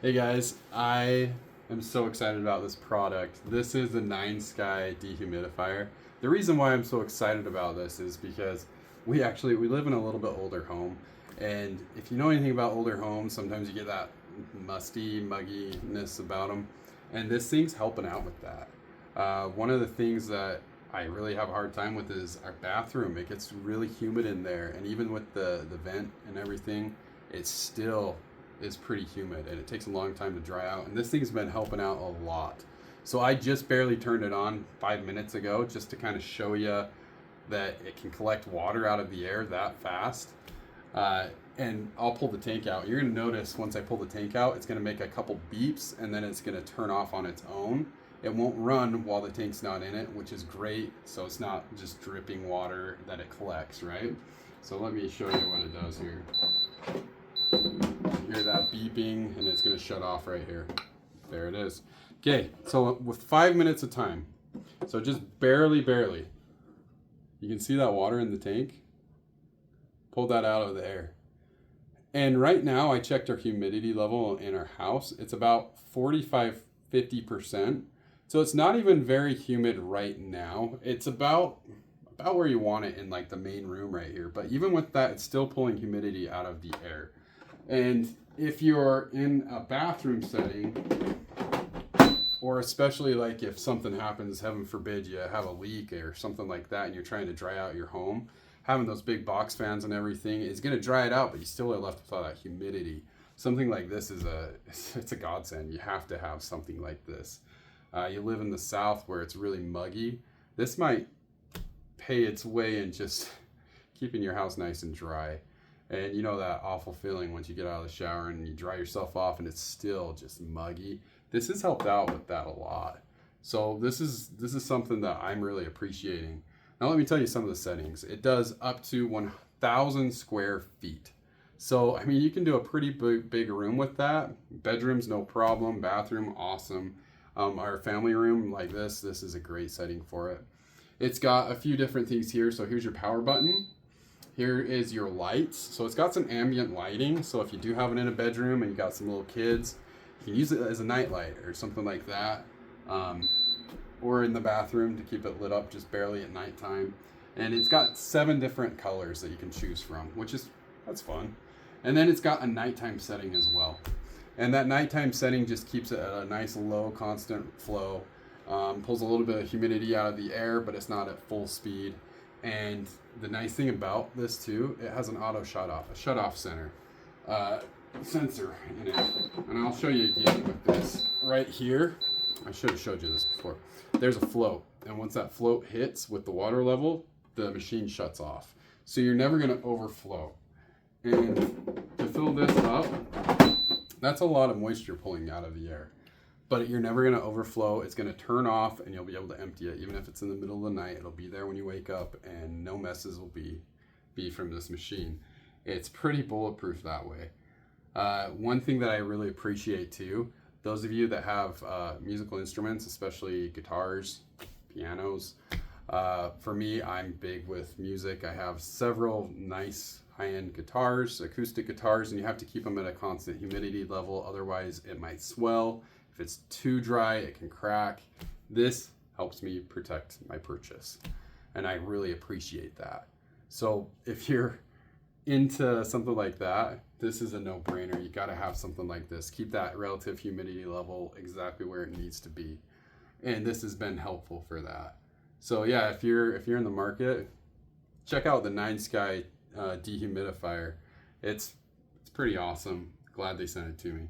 Hey guys, I am so excited about this product. This is the Nine Sky dehumidifier. The reason why I'm so excited about this is because we live in a little bit older home, and if you know anything about older homes, sometimes you get that musty, mugginess about them, and this thing's helping out with that. One of the things that I really have a hard time with is our bathroom. It gets really humid in there, and even with the vent and everything, it still is pretty humid, and it takes a long time to dry out. And this thing's been helping out a lot. So I just barely turned it on 5 minutes ago just to kind of show you that it can collect water out of the air that fast. Uh, and I'll pull the tank out. You're gonna notice once I pull the tank out, it's gonna make a couple beeps and then it's gonna turn off on its own. It won't run while the tank's not in it, which is great. So it's not just dripping water that it collects, right? So let me show you what it does here. You hear that beeping and it's gonna shut off right here. There it is. Okay, so with 5 minutes of time, so just barely, you can see that water in the tank. Pull that out of the air. And right now, I checked our humidity level in our house. It's about 45, 50%. So it's not even very humid right now. It's about where you want it in like the main room right here. But even with that, it's still pulling humidity out of the air. And if you're in a bathroom setting, or especially like if something happens, heaven forbid, you have a leak or something like that, and you're trying to dry out your home, having those big box fans and everything is going to dry it out, but you still are left with all that humidity. Something like this is it's a godsend. You have to have something like this. You live in the South where it's really muggy. This might pay its way in just keeping your house nice and dry. And you know that awful feeling once you get out of the shower and you dry yourself off and it's still just muggy. This has helped out with that a lot. So this is something that I'm really appreciating. Now let me tell you some of the settings. It does up to 1,000 square feet. So I mean you can do a pretty big room with that. Bedrooms no problem. Bathroom awesome. Our family room like this is a great setting for it. It's got a few different things here. So here's your power button. Here is your lights. So it's got some ambient lighting. So if you do have it in a bedroom and you got some little kids, you can use it as a night light or something like that. Or in the bathroom to keep it lit up just barely at nighttime. And it's got 7 different colors that you can choose from, that's fun. And then it's got a nighttime setting as well. And that nighttime setting just keeps it at a nice low constant flow. Pulls a little bit of humidity out of the air, but it's not at full speed. And the nice thing about this too, it has an auto shut off center sensor in it. And I'll show you again with this right here. I should have showed you this before. There's a float, and once that float hits with the water level, the machine shuts off. So you're never going to overflow. And to fill this up, that's a lot of moisture pulling out of the air. But you're never going to overflow. It's going to turn off and you'll be able to empty it. Even if it's in the middle of the night, it'll be there when you wake up and no messes will be from this machine. It's pretty bulletproof that way. One thing that I really appreciate too, those of you that have musical instruments, especially guitars, pianos, for me, I'm big with music. I have several nice high-end guitars, acoustic guitars, and you have to keep them at a constant humidity level. Otherwise, it might swell. If it's too dry, it can crack. This helps me protect my purchase, and I really appreciate that. So if you're into something like that, this is a no-brainer. You got to have something like this. Keep that relative humidity level exactly where it needs to be, and this has been helpful for that. So yeah, if you're in the market, check out the Nine Sky dehumidifier. It's pretty awesome. Glad they sent it to me.